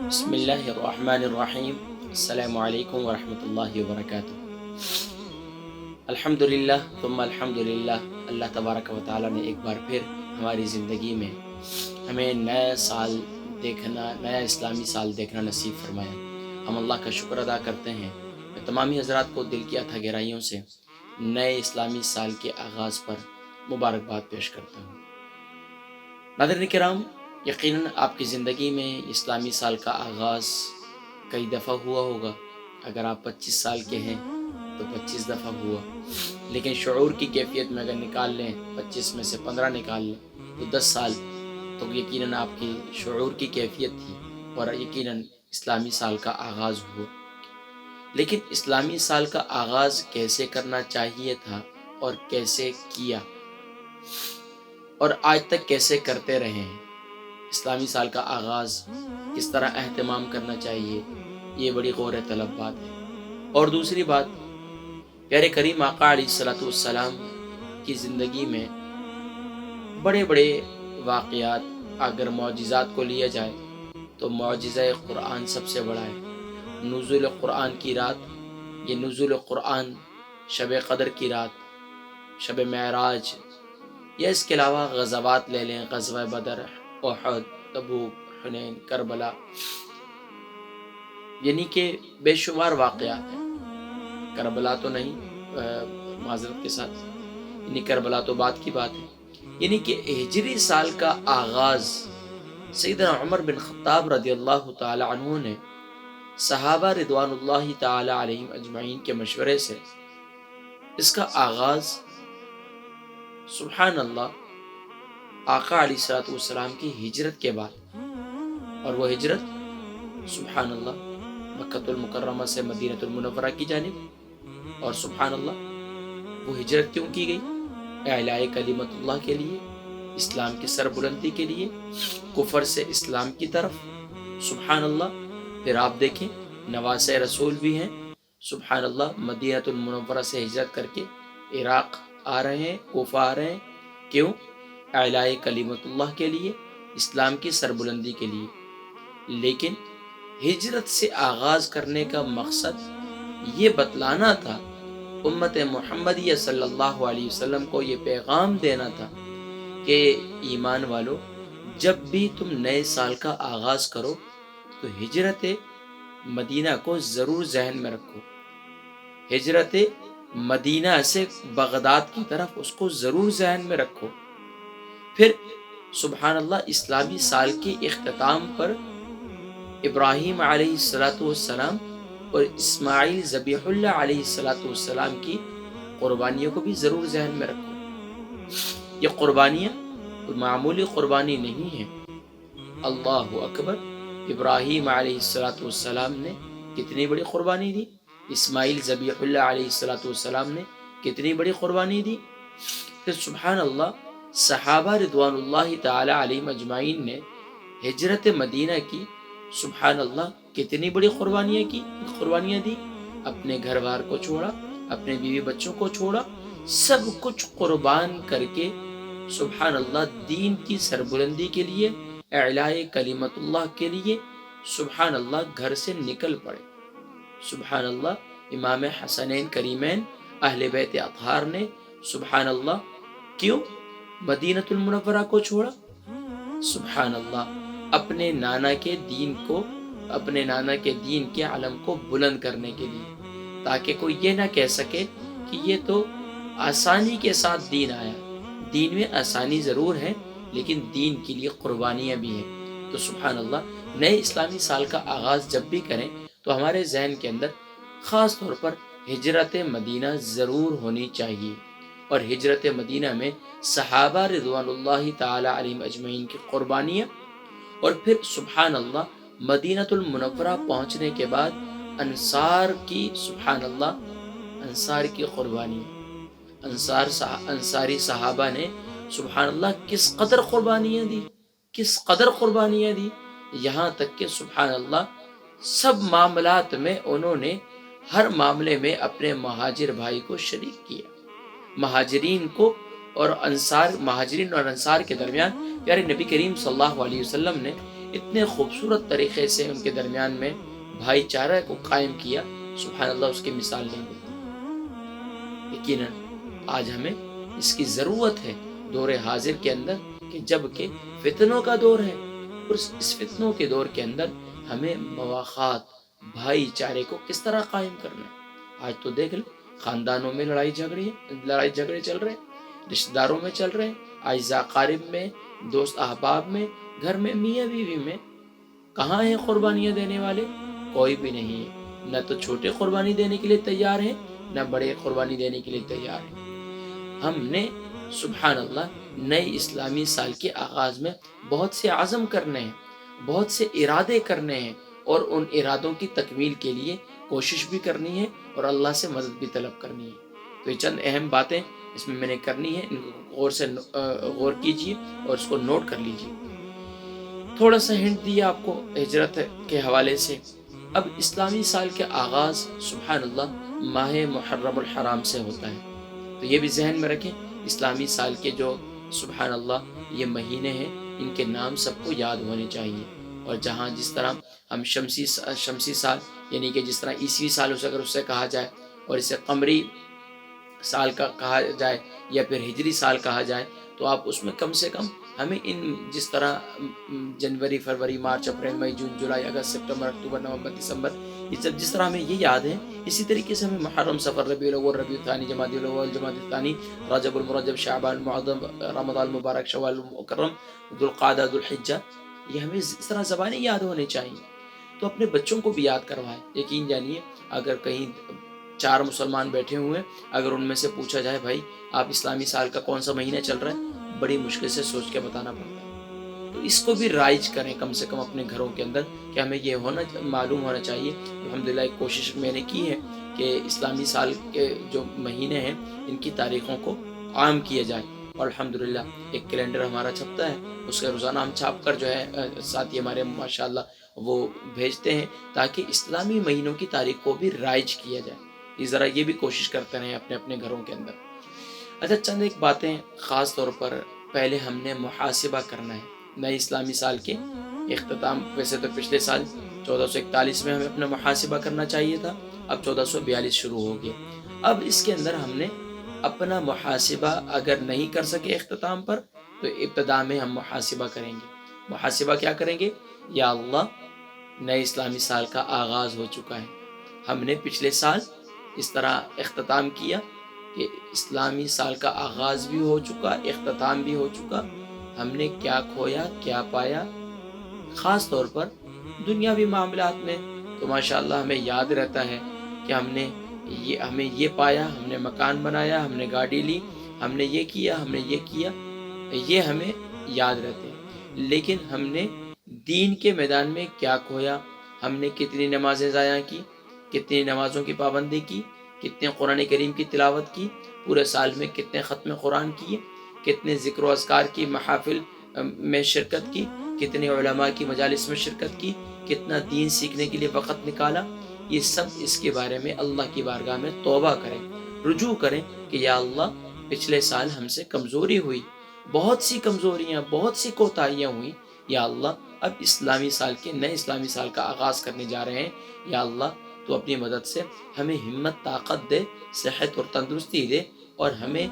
بسم اللہ الرحمن الرحیم۔ السلام علیکم ورحمۃ اللہ وبرکاتہ۔ الحمدللہ ثم الحمدللہ، اللہ تبارک و تعالیٰ نے ایک بار پھر ہماری زندگی میں ہمیں نیا سال دیکھنا، نیا اسلامی سال دیکھنا نصیب فرمایا۔ ہم اللہ کا شکر ادا کرتے ہیں۔ میں تمامی حضرات کو دل کی اتھا گہرائیوں سے نئے اسلامی سال کے آغاز پر مبارکباد پیش کرتا ہوں۔ ناظرین کرام، یقیناً آپ کی زندگی میں اسلامی سال کا آغاز کئی دفعہ ہوا ہوگا۔ اگر آپ 25 سال کے ہیں تو 25 دفعہ ہوا، لیکن شعور کی کیفیت میں اگر نکال لیں، 25 میں سے 15 نکال لیں تو 10 سال تو یقیناً آپ کی شعور کی کیفیت تھی اور یقیناً اسلامی سال کا آغاز ہوا۔ لیکن اسلامی سال کا آغاز کیسے کرنا چاہیے تھا اور کیسے کیا اور آج تک کیسے کرتے رہے ہیں، اسلامی سال کا آغاز کس طرح اہتمام کرنا چاہیے، یہ بڑی غور طلب بات ہے۔ اور دوسری بات، پیارے کریم آقا علیہ الصلوۃ والسلام کی زندگی میں بڑے بڑے واقعات، اگر معجزات کو لیا جائے تو معجزہ قرآن سب سے بڑا ہے۔ نزول قرآن کی رات، یہ نزول قرآن شب قدر کی رات، شب معراج، یا اس کے علاوہ غزوات لے لیں، غزوہ بدر، احد، تبوک، حنین، کربلا، یعنی کہ بے شمار واقعات ہیں۔ کربلا تو نہیں، معذرت کے ساتھ، یعنی کربلا تو بعد کی بات ہے۔ یعنی کہ ہجری سال کا آغاز سیدنا عمر بن خطاب رضی اللہ تعالی عنہ نے صحابہ رضوان اللہ تعالی علیہم اجمعین کے مشورے سے اس کا آغاز سبحان اللہ آقا علیہ الصلوۃ والسلام کی ہجرت کے بعد، اور وہ ہجرت سبحان اللہ مکۃ المکرمہ سے مدینہ المنورہ کی جانب، اور سبحان اللہ وہ ہجرت کیوں کی گئی؟ اعلاء کلمت اللہ کے لیے، اسلام کی سربلندی کے لیے، کفر سے اسلام کی طرف، سبحان اللہ۔ پھر آپ دیکھیں نواسے رسول بھی ہیں، سبحان اللہ، مدینہ المنورہ سے ہجرت کر کے عراق آ رہے ہیں، کوفہ آ رہے ہیں، کیوں؟ اعلاء کلمت اللہ کے لیے، اسلام کی سربلندی کے لیے۔ لیکن ہجرت سے آغاز کرنے کا مقصد یہ بتلانا تھا، امت محمدیہ صلی اللہ علیہ وسلم کو یہ پیغام دینا تھا کہ ایمان والو، جب بھی تم نئے سال کا آغاز کرو تو ہجرت مدینہ کو ضرور ذہن میں رکھو، ہجرت مدینہ سے بغداد کی طرف اس کو ضرور ذہن میں رکھو۔ پھر سبحان اللہ اسلامی سال کے اختتام پر ابراہیم علیہ الصلوۃ والسلام اور اسماعیل ذبیح اللہ علیہ الصلوۃ والسلام کی قربانیوں کو بھی ضرور ذہن میں رکھو۔ یہ قربانیاں کوئی معمولی قربانی نہیں ہے۔ اللہ اکبر، ابراہیم علیہ الصلوۃ والسلام نے کتنی بڑی قربانی دی، اسماعیل ذبیح اللہ علیہ الصلوۃ والسلام نے کتنی بڑی قربانی دی۔ پھر سبحان اللہ صحابہ رضوان اللہ تعالی علیہم اجمعین نے ہجرت مدینہ کی، سبحان اللہ کتنی بڑی قربانیاں دی، اپنے گھر بار کو چھوڑا، اپنے بیوی بچوں کو چھوڑا، سب کچھ قربان کر کے سبحان اللہ دین کی سربلندی کے لیے، اعلاء کلمت اللہ کے لیے سبحان اللہ گھر سے نکل پڑے۔ سبحان اللہ امام حسنین کریمین اہل بیت اطہار نے سبحان اللہ کیوں مدینہ المنورہ کو چھوڑا؟ سبحان اللہ اپنے نانا کے دین کو، اپنے نانا کے دین کے علم کو بلند کرنے کے لیے، تاکہ کوئی یہ نہ کہہ سکے کہ یہ تو آسانی کے ساتھ دین آیا۔ دین میں آسانی ضرور ہے لیکن دین کے لیے قربانیاں بھی ہیں۔ تو سبحان اللہ نئے اسلامی سال کا آغاز جب بھی کریں تو ہمارے ذہن کے اندر خاص طور پر ہجرت مدینہ ضرور ہونی چاہیے، اور ہجرت مدینہ میں صحابہ رضوان اللہ تعالی علیہم اجمعین کی قربانیاں، اور پھر سبحان اللہ مدینہ المنورہ پہنچنے کے بعد انصار کی، سبحان اللہ انصار کی قربانیاں، انصاری صحابہ نے سبحان اللہ کس قدر قربانیاں دی، یہاں تک کہ سبحان اللہ سب معاملات میں انہوں نے ہر معاملے میں اپنے مہاجر بھائی کو شریک کیا۔ مہاجرین اور انصار کے درمیان پیارے نبی کریم صلی اللہ علیہ وسلم نے اتنے خوبصورت طریقے سے ان کے درمیان میں بھائی چارہ کو قائم کیا، سبحان اللہ، اس کی مثال نہیں ملتی۔ یقیناً آج ہمیں اس کی ضرورت ہے دور حاضر کے اندر، کہ جب کہ فتنوں کا دور ہے، اور اس فتنوں کے دور کے اندر ہمیں مواخات، بھائی چارے کو کس طرح قائم کرنا ہے۔ آج تو دیکھ لیں، خاندانوں میں لڑائی جھگڑے چل رہے ہیں، رشتہ داروں میں چل رہے ہیں، اعزاء اقارب میں، دوست احباب میں، گھر میں، میاں بیوی میں۔ کہاں ہیں قربانیاں دینے والے؟ کوئی بھی نہیں ہے۔ نہ تو چھوٹے قربانی دینے کے لیے تیار ہیں، نہ بڑے قربانی دینے کے لیے تیار ہیں۔ ہم نے سبحان اللہ نئے اسلامی سال کے آغاز میں بہت سے عزم کرنے ہیں، بہت سے ارادے کرنے ہیں، اور ان ارادوں کی تکمیل کے لیے کوشش بھی کرنی ہے، اور اللہ سے مدد بھی طلب کرنی ہے۔ تو یہ چند اہم باتیں اس میں نے کرنی ہے، ان کو غور کیجیے اور اس کو نوٹ کر لیجیے۔ تھوڑا سا ہنٹ دیا آپ کو ہجرت کے حوالے سے۔ اب اسلامی سال کے آغاز سبحان اللہ ماہ محرم الحرام سے ہوتا ہے، تو یہ بھی ذہن میں رکھیں۔ اسلامی سال کے جو سبحان اللہ یہ مہینے ہیں، ان کے نام سب کو یاد ہونے چاہیے، اور جہاں جس طرح ہم شمسی سال یعنی کہ جس طرح عیسوی سال اگر اسے کہا جائے، اور اسے قمری سال کا کہا جائے یا پھر ہجری سال کہا جائے، تو آپ اس میں کم سے کم ہمیں ان جس طرح جنوری، فروری، مارچ، اپریل، مئی، جون، جولائی، اگست، سپتمبر، اکتوبر، نومبر، دسمبر، یہ سب جس طرح ہمیں یہ یاد ہے، اسی طریقے سے ہمیں محرم، صفر، ربیع الاول، ربیع الثانی، جمادی الاول، جمادی الثانی، رجب المرجب، شعبان، معظم، رمضان المبارک، شوال المکرم، ذوالقعدہ، ذوالحجہ، یہ ہمیں اس طرح زبانیں یاد ہونے چاہیے۔ تو اپنے بچوں کو بھی یاد کروائیں۔ یقین جانیے، اگر کہیں 4 مسلمان بیٹھے ہوئے ہیں، اگر ان میں سے پوچھا جائے بھائی آپ اسلامی سال کا کون سا مہینہ چل رہا ہے، بڑی مشکل سے سوچ کے بتانا پڑتا ہے۔ تو اس کو بھی رائج کریں کم سے کم اپنے گھروں کے اندر، کہ ہمیں یہ معلوم ہونا چاہیے۔ الحمدللہ ایک کوشش میں نے کی ہے کہ اسلامی سال کے جو مہینے ہیں ان کی تاریخوں کو عام کیا جائے، اور الحمدللہ ایک کیلنڈر ہمارا چھپتا ہے، اس کا روزانہ ہم چھاپ کر جو ہے ساتھی ہمارے ماشاءاللہ وہ بھیجتے ہیں، تاکہ اسلامی مہینوں کی تاریخ کو بھی رائج کیا جائے۔ یہ ذرا یہ بھی کوشش کرتے رہیں اپنے اپنے گھروں کے اندر۔ اچھا، چند ایک باتیں خاص طور پر پہلے ہم نے محاسبہ کرنا ہے نئے اسلامی سال کے اختتام۔ ویسے تو پچھلے سال 1441 میں ہمیں اپنا محاسبہ کرنا چاہیے تھا، اب 1442 شروع ہو گیا۔ اب اس کے اندر ہم نے اپنا محاسبہ اگر نہیں کر سکے اختتام پر، تو ابتدا میں ہم محاسبہ کریں گے۔ محاسبہ کیا کریں گے؟ یا اللہ، نئے اسلامی سال کا آغاز ہو چکا ہے، ہم نے پچھلے سال اس طرح اختتام کیا کہ اسلامی سال کا آغاز بھی ہو چکا، اختتام بھی ہو چکا، ہم نے کیا کھویا، کیا پایا۔ خاص طور پر دنیاوی معاملات میں تو ماشاءاللہ ہمیں یاد رہتا ہے کہ ہمیں یہ پایا، ہم نے مکان بنایا، ہم نے گاڑی لی، ہم نے یہ کیا، ہم نے یہ کیا، یہ ہمیں یاد رہتے ہیں۔ لیکن ہم نے دین کے میدان میں کیا کھویا، ہم نے کتنی نمازیں ضائع کی، کتنی نمازوں کی پابندی کی، کتنے قرآن کریم کی تلاوت کی، پورے سال میں کتنے ختم قرآن کیے، کتنے ذکر و اذکار کی محافل میں شرکت کی، کتنے علماء کی مجالس میں شرکت کی، کتنا دین سیکھنے کے لیے وقت نکالا۔ یہ سب اس کے بارے میں اللہ کی بارگاہ میں توبہ کریں، رجوع کریں کہ یا اللہ، پچھلے سال ہم سے کمزوری ہوئی، بہت سی کمزوریاں، بہت سی کوتاہیاں ہوئی، یا اللہ اب اسلامی سال کے نئے اسلامی سال کا آغاز کرنے جا رہے ہیں، یا اللہ تو اپنی مدد سے ہمیں ہمت، طاقت دے، صحت اور تندرستی دے، اور ہمیں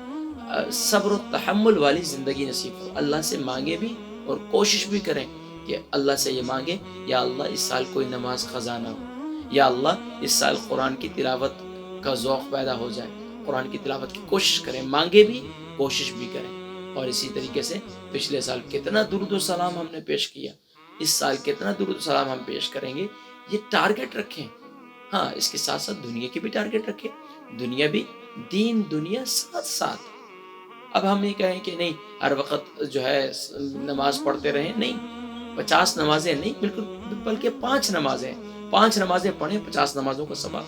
صبر و تحمل والی زندگی نصیب ہو۔ اللہ سے مانگے بھی اور کوشش بھی کریں کہ اللہ سے یہ مانگے، یا اللہ اس سال کوئی نماز قضا نہ ہو، یا اللہ اس سال قرآن کی تلاوت کا ذوق پیدا ہو جائے، قرآن کی تلاوت کی کوشش کریں، مانگے بھی، کوشش بھی کریں۔ اور اسی طریقے سے پچھلے سال کتنا درود و سلام ہم نے پیش کیا، اس سال کتنا درود و سلام ہم پیش کریں گے، یہ ٹارگٹ رکھیں۔ ہاں، اس کے ساتھ ساتھ دنیا کی بھی ٹارگٹ رکھیں، دنیا بھی، دین دنیا ساتھ ساتھ۔ اب ہم یہ کہیں کہ نہیں ہر وقت جو ہے نماز پڑھتے رہیں، نہیں، 50 نمازیں نہیں، بالکل، بلکہ 5 نمازیں، 5 نمازیں پڑھیں، 50 نمازوں کا ثواب۔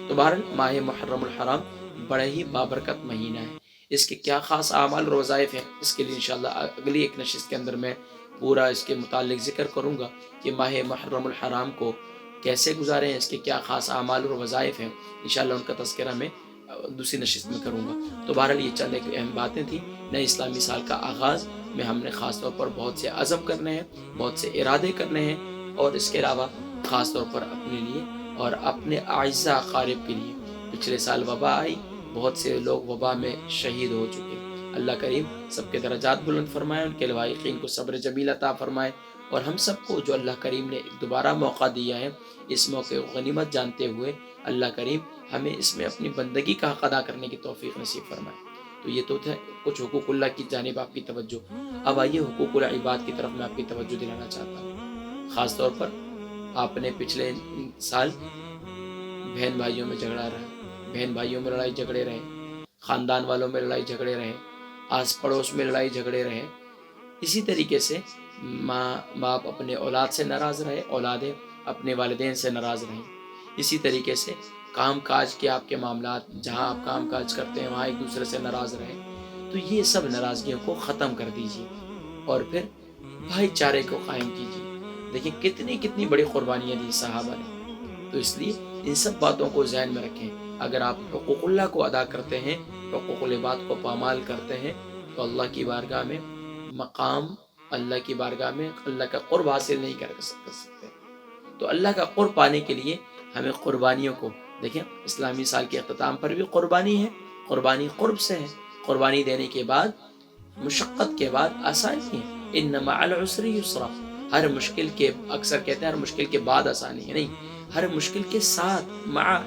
تو بہرحال ماہ محرم الحرام بڑا ہی بابرکت مہینہ ہے، اس کے کیا خاص اعمال اور وظائف ہیں، اس کے لیے انشاءاللہ اگلی ایک نشست کے اندر میں پورا اس کے متعلق ذکر کروں گا کہ ماہ محرم الحرام کو کیسے گزاریں، اس کے کیا خاص اعمال اور وظائف ہیں۔ انشاءاللہ ان کا تذکرہ میں دوسری نشست میں کروں گا۔ تو بہرحال یہ چند ایک اہم باتیں تھیں نئے اسلامی سال کا آغاز میں ہم نے خاص طور پر بہت سے عزم کرنے ہیں، بہت سے ارادے کرنے ہیں، اور اس کے علاوہ خاص طور پر اپنے لیے اور اپنے اعزاء اقارب کے لیے۔ پچھلے سال وبا آئی، بہت سے لوگ وبا میں شہید ہو چکے، اللہ کریم سب کے درجات بلند فرمائے، ان کے لواحقین کو صبر جمیل عطا فرمائے، اور ہم سب کو جو اللہ کریم نے دوبارہ موقع دیا ہے، اس موقع کو غنیمت جانتے ہوئے اللہ کریم ہمیں اس میں اپنی بندگی کا حق ادا کرنے کی توفیق نصیب فرمائے۔ تو یہ تو تھے کچھ حقوق اللہ کی جانب آپ کی توجہ۔ اب آئیے حقوق العباد کی طرف میں آپ کی توجہ دلانا چاہتا ہوں۔ خاص طور پر آپ نے پچھلے سال بہن بھائیوں میں جھگڑا رہا، بہن بھائیوں میں لڑائی جھگڑے رہے، خاندان والوں میں لڑائی جھگڑے رہے، آس پڑوس میں لڑائی جھگڑے رہے، اسی طریقے سے ماں باپ اپنے اولاد سے ناراض رہے، اولادیں اپنے والدین سے ناراض رہیں، اسی طریقے سے کام کاج کے آپ کے معاملات جہاں آپ کام کاج کرتے ہیں وہاں ایک دوسرے سے ناراض رہے۔ تو یہ سب ناراضگیوں کو ختم کر دیجیے اور پھر بھائی چارے کو قائم کیجیے۔ دیکھیں کتنی بڑی قربانیاں دی صحابہ نے، تو اس لیے ان سب باتوں کو ذہن میں رکھیں۔ اگر آپ حقوق اللہ کو ادا کرتے ہیں، حقوق العباد کو پامال کرتے ہیں، تو اللہ کی بارگاہ میں مقام، اللہ کی بارگاہ میں اللہ کا قرب حاصل نہیں کر سکتے۔ تو اللہ کا قرب پانے کے لیے ہمیں قربانیوں کو دیکھیں، اسلامی سال کے اختتام پر بھی قربانی ہے، قربانی قرب سے ہے، قربانی دینے کے بعد مشقت کے بعد آسانی ہے۔ ان مع العسر یسرا، ہر مشکل کے، اکثر کہتے ہیں ہر مشکل کے بعد آسانی ہے، نہیں، ہر مشکل کے ساتھ،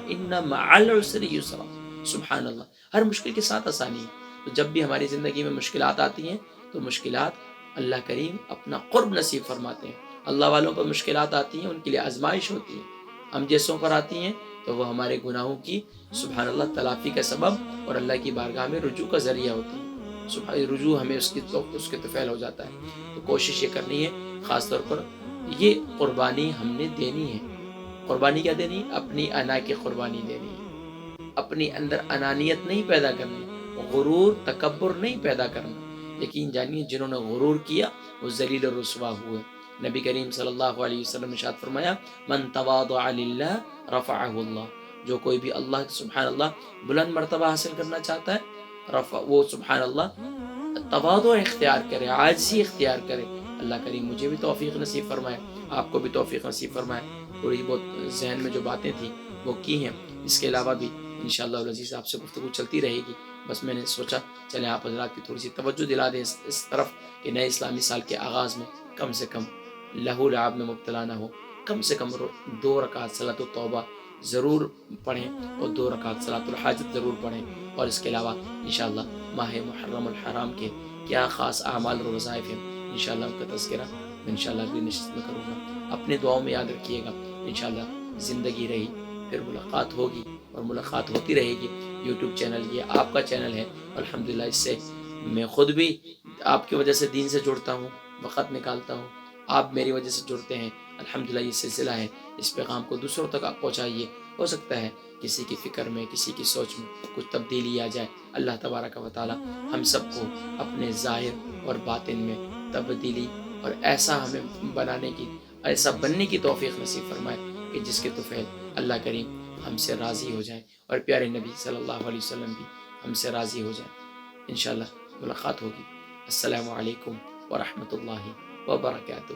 ان مع العسر یسرا، سبحان اللہ، ہر مشکل کے ساتھ آسانی ہے۔ تو جب بھی ہماری زندگی میں مشکلات آتی ہیں تو مشکلات اللہ کریم اپنا قرب نصیب فرماتے ہیں۔ اللہ والوں پر مشکلات آتی ہیں، ان کے لیے آزمائش ہوتی ہے، ہم جیسوں پر آتی ہیں تو وہ ہمارے گناہوں کی سبحان اللہ تلافی کا سبب اور اللہ کی بارگاہ میں رجوع کا ذریعہ ہوتی ہے، سبحان رجوع ہمیں اس کے طفیل ہو جاتا ہے۔ تو کوشش یہ کرنی ہے، خاص طور پر یہ قربانی ہم نے دینی ہے۔ قربانی کیا دینی ہے؟ اپنی انا کی قربانی دینی ہے، اپنی اندر انانیت نہیں پیدا کرنی، غرور تکبر نہیں پیدا کرنا۔ یقین جانیے جنہوں نے غرور کیا وہ ذلیل و رسوا ہوئے۔ نبی کریم صلی اللہ علیہ وسلم نے ارشاد فرمایا، من تواضع للہ رفعہ اللہ، جو کوئی بھی اللہ سبحان اللہ بلند مرتبہ حاصل کرنا چاہتا ہے، وہ سبحان اللہ تواضع اختیار کرے، عاجزی اختیار کرے۔ اللہ کریم مجھے بھی توفیق نصیب فرمائے، آپ کو بھی توفیق نصیب فرمائے۔ تھوڑی بہت ذہن میں جو باتیں تھیں وہ کی ہیں، اس کے علاوہ بھی انشاءاللہ العزیز آپ سے گفتگو چلتی رہے گی۔ بس میں نے سوچا چلیں آپ حضرات کی تھوڑی سی توجہ دلا دیں اس طرف کہ نئے اسلامی سال کے آغاز میں کم سے کم لہو لعب میں مبتلا نہ ہو، کم سے کم 2 رکعت صلاۃ التوبہ ضرور پڑھیں اور 2 رکعت صلاۃ الحاجت ضرور پڑھیں، اور اس کے علاوہ انشاءاللہ ماہ محرم الحرام کے کیا خاص اعمال اور وظائف ہیں، انشاءاللہ ان کا تذکرہ میں انشاءاللہ اگلی نشست میں کروں گا۔ اپنے دعاؤں میں یاد رکھیے گا، انشاءاللہ زندگی رہی پھر ملاقات ہوگی اور ملاقات ہوتی رہے گی۔ یوٹیوب چینل یہ آپ کا چینل ہے، الحمدللہ اس سے میں خود بھی آپ کی وجہ سے دین سے جڑتا ہوں، وقت نکالتا ہوں، آپ میری وجہ سے جڑتے ہیں، الحمدللہ یہ سلسلہ ہے، اس پیغام کو دوسروں تک آپ پہنچائیے۔ ہو سکتا ہے کسی کی فکر میں، کسی کی سوچ میں کچھ تبدیلی آ جائے۔ اللہ تبارک و تعالی ہم سب کو اپنے ظاہر اور باطن میں تبدیلی اور ایسا ہمیں ایسا بننے کی توفیق نصیب فرمائے کہ جس کے طفیل اللہ کریم ہم سے راضی ہو جائیں اور پیارے نبی صلی اللہ علیہ وسلم بھی ہم سے راضی ہو جائیں۔ انشاءاللہ ملاقات ہوگی۔ السلام علیکم ورحمۃ اللہ وبرکاتہ۔